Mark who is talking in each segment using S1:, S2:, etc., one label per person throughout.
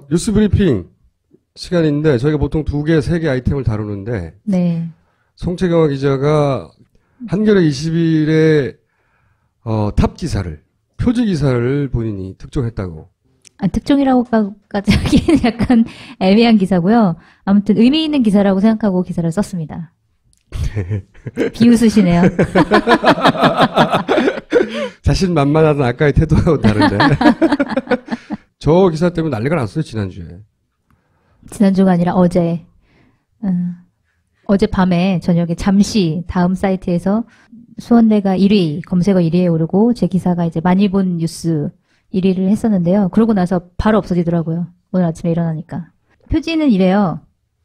S1: 뉴스 브리핑 시간인데 저희가 보통 2개, 3개 아이템을 다루는데
S2: 네.
S1: 송채경화 기자가 한겨레 21의 탑 기사를, 표지 기사를 본인이 특종했다고.
S2: 특종이라고까지 하기는 약간 애매한 기사고요. 아무튼 의미 있는 기사라고 생각하고 기사를 썼습니다. 비웃으시네요.
S1: 자신만만하던 아까의 태도하고 다른데. 저 기사 때문에 난리가 났어요, 지난주에.
S2: 지난주가 아니라 어제. 어젯밤에 저녁에 잠시 다음 사이트에서 수원대가 1위, 검색어 1위에 오르고 제 기사가 이제 많이 본 뉴스 1위를 했었는데요. 그러고 나서 바로 없어지더라고요. 오늘 아침에 일어나니까. 표지는 이래요.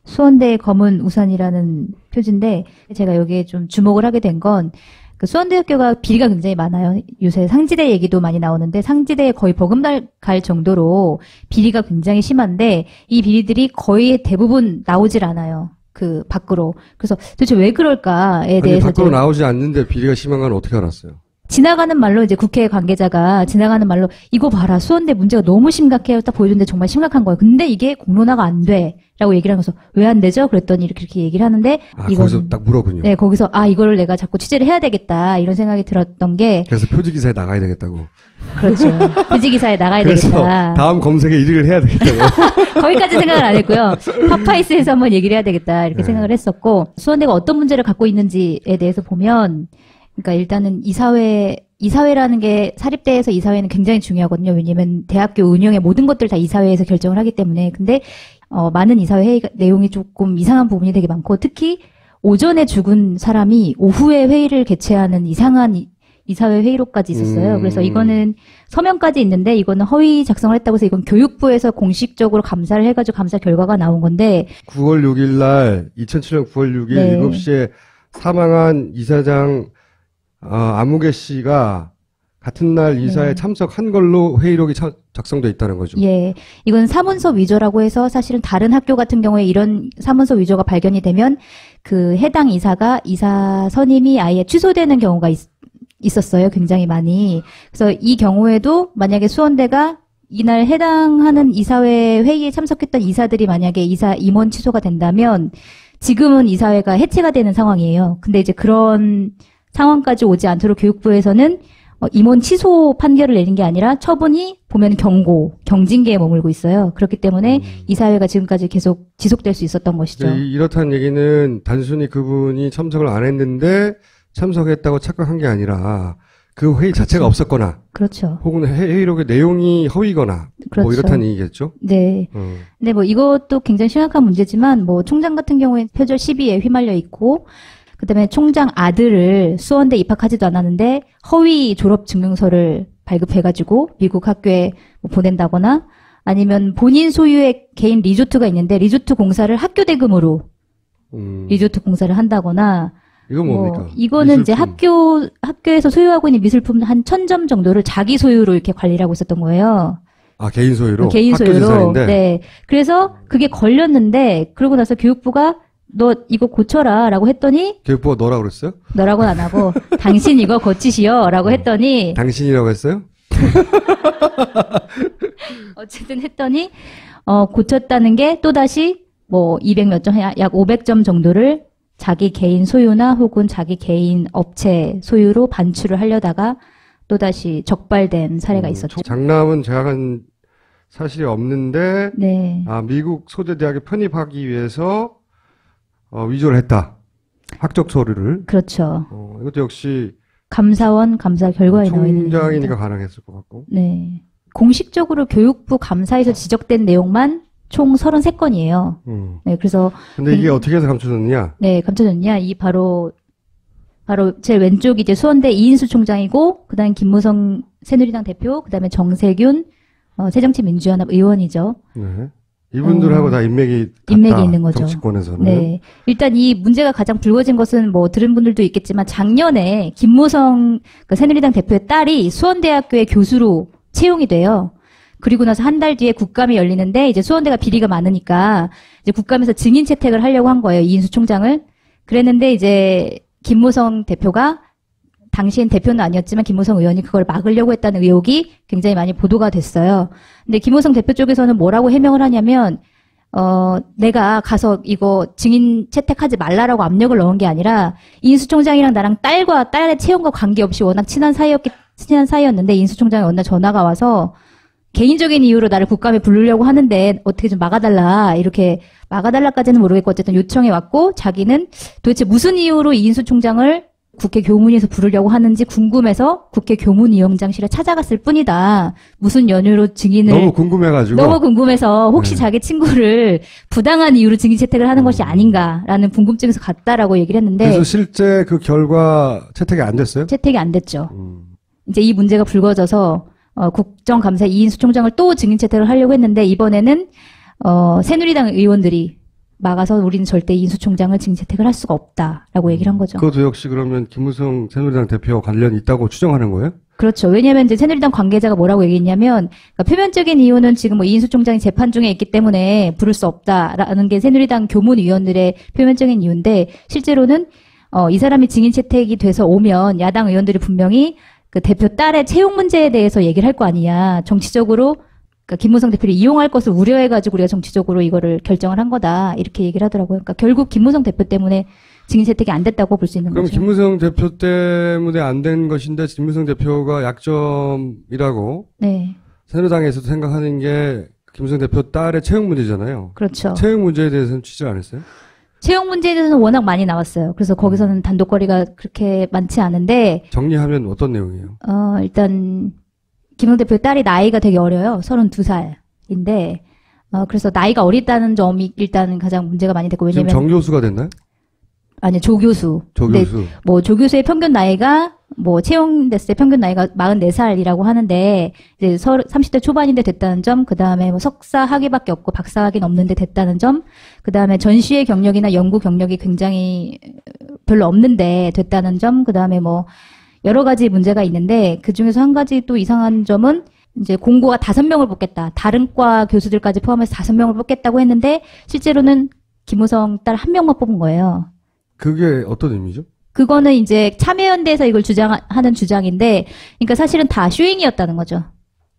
S2: 수원대의 검은 우산이라는 표지인데 제가 여기에 좀 주목을 하게 된 건 그 수원대학교가 비리가 굉장히 많아요. 요새 상지대 얘기도 많이 나오는데 상지대에 거의 버금갈 정도로 비리가 굉장히 심한데 이 비리들이 거의 대부분 나오질 않아요. 그 밖으로. 그래서 도대체 왜 그럴까에 대해서
S1: 밖으로 나오지 않는데 비리가 심한 건 어떻게 알았어요?
S2: 지나가는 말로 이제 국회 관계자가 지나가는 말로 이거 봐라 수원대 문제가 너무 심각해요. 딱 보여줬는데 정말 심각한 거예요. 근데 이게 공론화가 안 돼라고 얘기를 하면서 왜 안 되죠? 그랬더니 이렇게 얘기를 하는데
S1: 거기서 딱 물어군요.
S2: 네, 거기서 이거를 내가 자꾸 취재를 해야 되겠다 이런 생각이 들었던 게
S1: 그래서 표지 기사에 나가야 되겠다고.
S2: 그렇죠. 표지 기사에 나가야
S1: 그래서
S2: 되겠다.
S1: 다음 검색에 1위를 해야 되겠다고.
S2: 거기까지 생각을 안 했고요. 파파이스에서 한번 얘기를 해야 되겠다 이렇게 생각을 했었고 수원대가 어떤 문제를 갖고 있는지에 대해서 보면 그러니까 일단은 이사회라는 게 사립대에서 이사회는 굉장히 중요하거든요. 왜냐면 대학교 운영의 모든 것들 다 이사회에서 결정을 하기 때문에. 근데 많은 이사회 회의 내용이 조금 이상한 부분이 되게 많고 특히 오전에 죽은 사람이 오후에 회의를 개최하는 이상한 이사회 회의록까지 있었어요. 그래서 이거는 서면까지 있는데 이거는 허위 작성을 했다고 해서 이건 교육부에서 공식적으로 감사를 해가지고 감사 결과가 나온 건데
S1: 9월 6일 날 2007년 9월 6일
S2: 네.
S1: 7시에 사망한 이사장 아무개 씨가 같은 날 이사에 참석한 걸로 회의록이 작성돼 있다는 거죠.
S2: 예. 이건 사문서 위조라고 해서 사실은 다른 학교 같은 경우에 이런 사문서 위조가 발견이 되면 그 해당 이사가 이사 선임이 아예 취소되는 경우가 있었어요. 굉장히 많이. 그래서 이 경우에도 만약에 수원대가 이날 해당하는 이사회 회의에 참석했던 이사들이 만약에 이사 임원 취소가 된다면 지금은 이사회가 해체가 되는 상황이에요. 근데 이제 그런 상황까지 오지 않도록 교육부에서는 임원 취소 판결을 내린 게 아니라 처분이 보면 경징계에 머물고 있어요. 그렇기 때문에 이사회가 지금까지 계속 지속될 수 있었던 것이죠.
S1: 이렇다는 얘기는 단순히 그분이 참석을 안 했는데 참석했다고 착각한 게 아니라 그 회의 자체가 없었거나
S2: 그렇죠.
S1: 혹은 회의록의 내용이 허위거나
S2: 그렇죠.
S1: 뭐 이렇다는 얘기겠죠.
S2: 네. 근데 뭐 이것도 굉장히 심각한 문제지만 뭐 총장 같은 경우에 표절 시비에 휘말려 있고 그다음에 총장 아들을 수원대 입학하지도 않았는데 허위 졸업 증명서를 발급해가지고 미국 학교에 뭐 보낸다거나 아니면 본인 소유의 개인 리조트가 있는데 리조트 공사를 학교 대금으로 리조트 공사를 한다거나
S1: 이건 뭡니까?
S2: 이거는
S1: 미술품.
S2: 이제 학교에서 소유하고 있는 미술품 한 1000점 정도를 자기 소유로 이렇게 관리를 하고 있었던 거예요.
S1: 개인 소유로?
S2: 개인
S1: 학교
S2: 소유로.
S1: 재산인데?
S2: 네. 그래서 그게 걸렸는데 그러고 나서 교육부가 너 이거 고쳐라 라고 했더니
S1: 교육부가 너라고 그랬어요?
S2: 너라고는 안 하고 당신 이거 고치시오 라고 했더니
S1: 당신이라고 했어요?
S2: 어쨌든 했더니 고쳤다는 게 또다시 뭐 200 몇 점, 약 500점 정도를 자기 개인 소유나 혹은 자기 개인 업체 소유로 반출을 하려다가 또다시 적발된 사례가 있었죠.
S1: 장남은 제약한 사실이 없는데
S2: 네.
S1: 미국 소재대학에 편입하기 위해서 위조를 했다. 학적 서류를.
S2: 그렇죠.
S1: 이것도 역시
S2: 감사원 감사 결과에 나와 있는
S1: 총장이니까 가능했을 것 같고.
S2: 네. 공식적으로 교육부 감사에서 지적된 내용만 총 33건이에요. 네, 그래서.
S1: 근데 이게 어떻게 해서 감춰졌느냐?
S2: 네, 감춰졌냐? 이 바로 제 왼쪽이 이제 수원대 이인수 총장이고, 그 다음에 김무성 새누리당 대표, 그 다음에 정세균, 새정치민주연합 의원이죠.
S1: 네. 이분들하고 다 인맥이
S2: 있는 거죠.
S1: 정치권에서는.
S2: 네. 일단 이 문제가 가장 불거진 것은 뭐 들은 분들도 있겠지만 작년에 김무성 그 새누리당 대표의 딸이 수원대학교의 교수로 채용이 돼요. 그리고 나서 한 달 뒤에 국감이 열리는데 이제 수원대가 비리가 많으니까 이제 국감에서 증인 채택을 하려고 한 거예요. 이인수 총장을. 그랬는데 이제 김무성 대표가 당시엔 대표는 아니었지만 김무성 의원이 그걸 막으려고 했다는 의혹이 굉장히 많이 보도가 됐어요. 근데 김무성 대표 쪽에서는 뭐라고 해명을 하냐면 내가 가서 이거 증인 채택하지 말라라고 압력을 넣은 게 아니라 이인수 총장이랑 나랑 딸의 채용과 관계없이 워낙 친한 사이였는데 이인수 총장이 어느 날 전화가 와서 개인적인 이유로 나를 국감에 부르려고 하는데 어떻게 좀 막아달라, 이렇게 막아달라까지는 모르겠고 어쨌든 요청해 왔고, 자기는 도대체 무슨 이유로 이인수 총장을 국회 교문위에서 부르려고 하는지 궁금해서 국회 교문위원장실에 찾아갔을 뿐이다. 무슨 연유로 증인을
S1: 너무 궁금해가지고
S2: 너무 궁금해서 혹시 자기 친구를 부당한 이유로 증인 채택을 하는 것이 아닌가라는 궁금증에서 갔다라고 얘기를 했는데,
S1: 그래서 실제 그 결과 채택이 안 됐어요?
S2: 채택이 안 됐죠. 이제 이 문제가 불거져서 국정감사 이인수 총장을 또 증인 채택을 하려고 했는데, 이번에는 새누리당 의원들이 막아서 우리는 절대 이인수 총장을 증인 채택을 할 수가 없다라고 얘기를 한 거죠.
S1: 그것도 역시 그러면 김무성 새누리당 대표와 관련이 있다고 추정하는 거예요?
S2: 그렇죠. 왜냐하면 이제 새누리당 관계자가 뭐라고 얘기했냐면, 그러니까 표면적인 이유는 지금 뭐 이인수 총장이 재판 중에 있기 때문에 부를 수 없다라는 게 새누리당 교문위원들의 표면적인 이유인데, 실제로는 이 사람이 증인 채택이 돼서 오면 야당 의원들이 분명히 그 대표 딸의 채용 문제에 대해서 얘기를 할 거 아니냐. 정치적으로 그러니까 김무성 대표를 이용할 것을 우려해가지고 우리가 정치적으로 이거를 결정을 한 거다, 이렇게 얘기를 하더라고요. 그러니까 결국 김무성 대표 때문에 증인 채택이 안 됐다고 볼 수 있는
S1: 그럼
S2: 거죠.
S1: 김무성 대표 때문에 안 된 것인데 김무성 대표가 약점이라고
S2: 네,
S1: 새누리당에서도 생각하는 게 김무성 대표 딸의 채용 문제잖아요.
S2: 그렇죠.
S1: 채용 문제에 대해서는 취재를 안 했어요?
S2: 채용 문제에 대해서는 워낙 많이 나왔어요. 그래서 거기서는 단독거리가 그렇게 많지 않은데,
S1: 정리하면 어떤 내용이에요?
S2: 일단 김무성 대표의 딸이 나이가 되게 어려요. 32살인데, 그래서 나이가 어리다는 점이 일단 가장 문제가 많이 됐고,
S1: 지금
S2: 왜냐면
S1: 정교수가 됐나요?
S2: 아니요, 조교수. 근데
S1: 조교수.
S2: 뭐 조교수의 평균 나이가 뭐 채용됐을 때 평균 나이가 44살이라고 하는데, 이제 30대 초반인데 됐다는 점, 그 다음에 뭐 석사 학위밖에 없고 박사 학위는 없는데 됐다는 점, 그 다음에 전시의 경력이나 연구 경력이 굉장히 별로 없는데 됐다는 점, 그 다음에 뭐 여러 가지 문제가 있는데, 그 중에서 한 가지 또 이상한 점은 이제 공고가 5명을 뽑겠다. 다른 과 교수들까지 포함해서 5명을 뽑겠다고 했는데, 실제로는 김무성 딸 1명만 뽑은 거예요.
S1: 그게 어떤 의미죠?
S2: 그거는 이제 참여연대에서 이걸 주장하는 주장인데, 그러니까 사실은 다 쇼잉이었다는 거죠.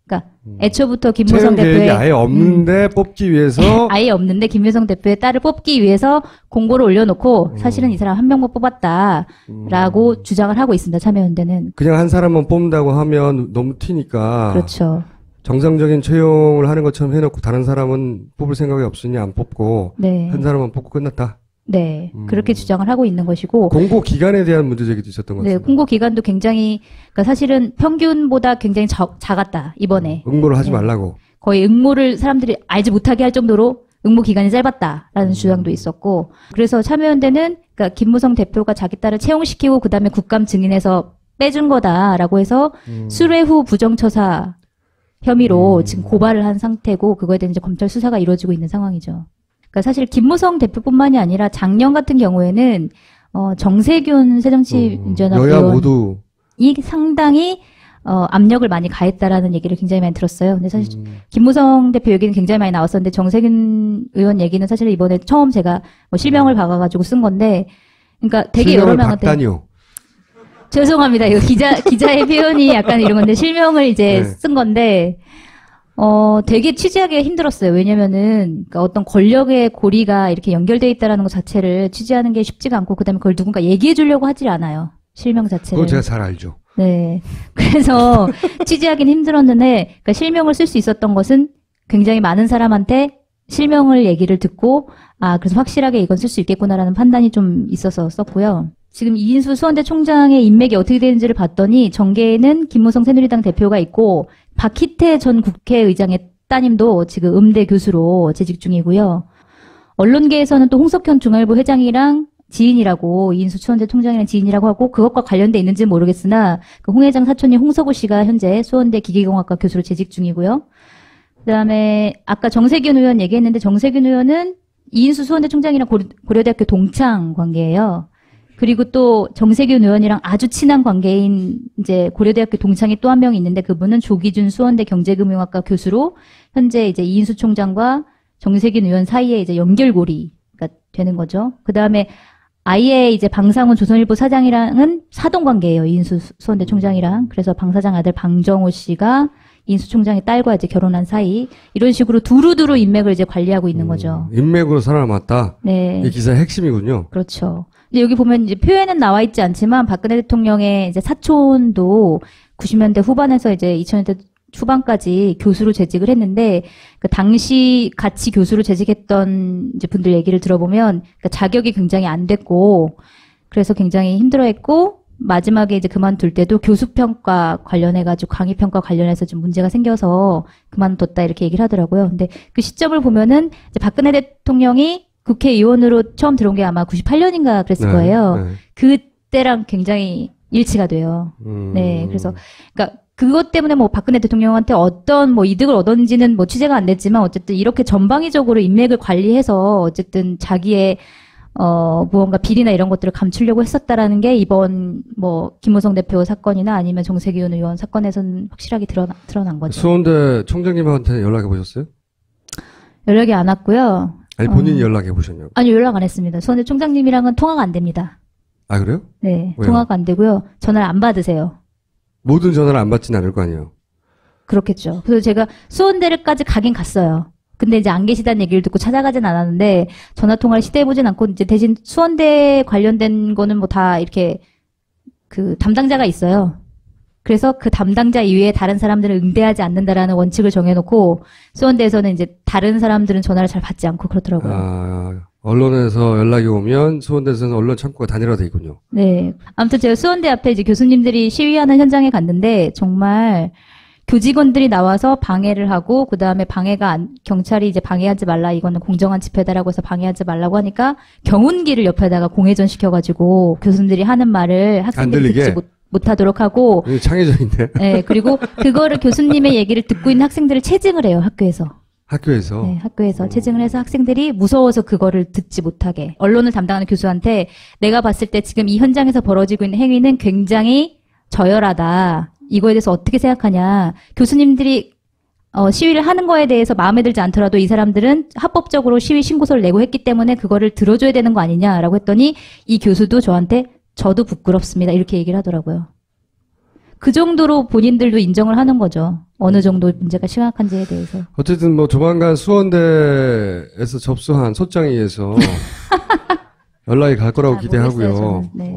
S2: 그러니까 애초부터 김무성
S1: 채용 계획이
S2: 대표의
S1: 아예 없는데 뽑기 위해서
S2: 아예 없는데 김무성 대표의 딸을 뽑기 위해서 공고를 올려놓고 사실은 이 사람 1명만 뽑았다라고 주장을 하고 있습니다. 참여연대는.
S1: 그냥 한 사람만 뽑는다고 하면 너무 튀니까
S2: 그렇죠.
S1: 정상적인 채용을 하는 것처럼 해놓고 다른 사람은 뽑을 생각이 없으니 안 뽑고
S2: 네.
S1: 한 사람만 뽑고 끝났다.
S2: 네. 그렇게 주장을 하고 있는 것이고.
S1: 공고 기간에 대한 문제 제기도 있었던 것
S2: 네.
S1: 같습니다.
S2: 공고 기간도 굉장히, 그러니까 사실은 평균보다 굉장히 작았다, 이번에.
S1: 응모를 하지
S2: 네.
S1: 말라고.
S2: 거의 응모를 사람들이 알지 못하게 할 정도로 응모 기간이 짧았다라는 주장도 있었고, 그래서 참여연대는 그러니까 김무성 대표가 자기 딸을 채용시키고 그 다음에 국감 증인에서 빼준 거다라고 해서 수뢰 후 부정처사 혐의로 지금 고발을 한 상태고, 그거에 대한 이제 검찰 수사가 이루어지고 있는 상황이죠. 그러니까 사실 김무성 대표뿐만이 아니라 작년 같은 경우에는 정세균 새정치민주연합
S1: 여야
S2: 의원이
S1: 모두
S2: 상당히 압력을 많이 가했다라는 얘기를 굉장히 많이 들었어요. 근데 사실 김무성 대표 얘기는 굉장히 많이 나왔었는데, 정세균 의원 얘기는 사실 이번에 처음 제가 뭐 실명을 박아가지고 쓴 건데, 그러니까 되게 여러 명한테.
S1: 박다니요.
S2: 죄송합니다. 이거 기자의 표현이 약간 이런 건데, 실명을 이제
S1: 네.
S2: 쓴 건데, 되게 취재하기가 힘들었어요. 왜냐면은, 그러니까 어떤 권력의 고리가 이렇게 연결되어 있다라는 것 자체를 취재하는 게 쉽지가 않고, 그 다음에 그걸 누군가 얘기해 주려고 하질 않아요. 실명 자체를.
S1: 그건 제가 잘 알죠.
S2: 네. 그래서 취재하기는 힘들었는데, 그러니까 실명을 쓸 수 있었던 것은 굉장히 많은 사람한테 실명을 얘기를 듣고, 그래서 확실하게 이건 쓸 수 있겠구나라는 판단이 좀 있어서 썼고요. 지금 이인수 수원대 총장의 인맥이 어떻게 되는지를 봤더니, 정계에는 김무성 새누리당 대표가 있고, 박희태 전 국회의장의 따님도 지금 음대 교수로 재직 중이고요. 언론계에서는 또 홍석현 중앙일보 회장이랑 지인이라고, 이인수 수원대 총장이랑 지인이라고 하고, 그것과 관련돼 있는지는 모르겠으나, 그 홍 회장 사촌인 홍석우 씨가 현재 수원대 기계공학과 교수로 재직 중이고요. 그 다음에 아까 정세균 의원 얘기했는데, 정세균 의원은 이인수 수원대 총장이랑 고려대학교 동창 관계예요. 그리고 또 정세균 의원이랑 아주 친한 관계인 이제 고려대학교 동창이 또 한 명 있는데, 그분은 조기준 수원대 경제금융학과 교수로 현재 이제 이인수 총장과 정세균 의원 사이에 이제 연결고리가 되는 거죠. 그 다음에 아예 이제 방상훈 조선일보 사장이랑은 사돈 관계예요. 이인수 수원대 총장이랑. 그래서 방 사장 아들 방정호 씨가 이인수 총장의 딸과 이제 결혼한 사이 이런 식으로 두루두루 인맥을 이제 관리하고 있는 거죠.
S1: 인맥으로 살아남았다.
S2: 네.
S1: 이 기사의 핵심이군요.
S2: 그렇죠. 근데 여기 보면 이제 표에는 나와 있지 않지만 박근혜 대통령의 이제 사촌도 90년대 후반에서 이제 2000년대 초반까지 교수로 재직을 했는데 그 당시 같이 교수로 재직했던 이제 분들 얘기를 들어보면 그러니까 자격이 굉장히 안 됐고 그래서 굉장히 힘들어했고 마지막에 이제 그만둘 때도 교수평가 관련해가지고 강의평가 관련해서 좀 문제가 생겨서 그만뒀다 이렇게 얘기를 하더라고요. 근데 그 시점을 보면은 이제 박근혜 대통령이 국회의원으로 처음 들어온 게 아마 98년인가 그랬을 거예요.
S1: 네.
S2: 그때랑 굉장히 일치가 돼요. 네, 그래서 그러니까 그것 때문에 뭐 박근혜 대통령한테 어떤 뭐 이득을 얻었는지는 뭐 취재가 안 됐지만 어쨌든 이렇게 전방위적으로 인맥을 관리해서 어쨌든 자기의 무언가 비리나 이런 것들을 감추려고 했었다라는 게 이번 뭐 김무성 대표 사건이나 아니면 정세균 의원 사건에서는 확실하게 드러난 거죠.
S1: 수원대 총장님한테 연락해 보셨어요?
S2: 연락이 안 왔고요.
S1: 아니 본인이 연락해 보셨냐고.
S2: 아니 연락 안 했습니다. 수원대 총장님이랑은 통화가 안 됩니다.
S1: 아 그래요?
S2: 네,
S1: 왜요?
S2: 통화가 안 되고요. 전화를 안 받으세요.
S1: 모든 전화를 안 받지는 않을 거 아니에요.
S2: 그렇겠죠. 그래서 제가 수원대를까지 가긴 갔어요. 근데 이제 안 계시다는 얘기를 듣고 찾아가진 않았는데 전화 통화를 시도해보진 않고 이제 대신 수원대 관련된 거는 뭐 다 이렇게 그 담당자가 있어요. 그래서 그 담당자 이외에 다른 사람들은 응대하지 않는다라는 원칙을 정해놓고 수원대에서는 이제 다른 사람들은 전화를 잘 받지 않고 그렇더라고요.
S1: 아, 언론에서 연락이 오면 수원대에서는 언론 창구가 단일화돼 있군요.
S2: 네. 아무튼 제가 수원대 앞에 이제 교수님들이 시위하는 현장에 갔는데 정말 교직원들이 나와서 방해를 하고 그다음에 경찰이 이제 방해하지 말라 이거는 공정한 집회다라고 해서 방해하지 말라고 하니까 경운기를 옆에다가 공회전 시켜가지고 교수님들이 하는 말을 학생들이 듣지 못하도록 하고
S1: 창의적인데.
S2: 네, 그리고 그거를 교수님의 얘기를 듣고 있는 학생들을 체증을 해요 학교에서.
S1: 학교에서?
S2: 네, 학교에서 체증을 해서 학생들이 무서워서 그거를 듣지 못하게. 언론을 담당하는 교수한테 내가 봤을 때 지금 이 현장에서 벌어지고 있는 행위는 굉장히 저열하다. 이거에 대해서 어떻게 생각하냐. 교수님들이 시위를 하는 거에 대해서 마음에 들지 않더라도 이 사람들은 합법적으로 시위 신고서를 내고 했기 때문에 그거를 들어줘야 되는 거 아니냐라고 했더니 이 교수도 저한테 저도 부끄럽습니다. 이렇게 얘기를 하더라고요. 그 정도로 본인들도 인정을 하는 거죠. 어느 정도 문제가 심각한지에 대해서.
S1: 어쨌든 뭐 조만간 수원대에서 접수한 소장에 의해서 연락이 갈 거라고 기대하고요.
S2: 모르겠어요, 저는. 네.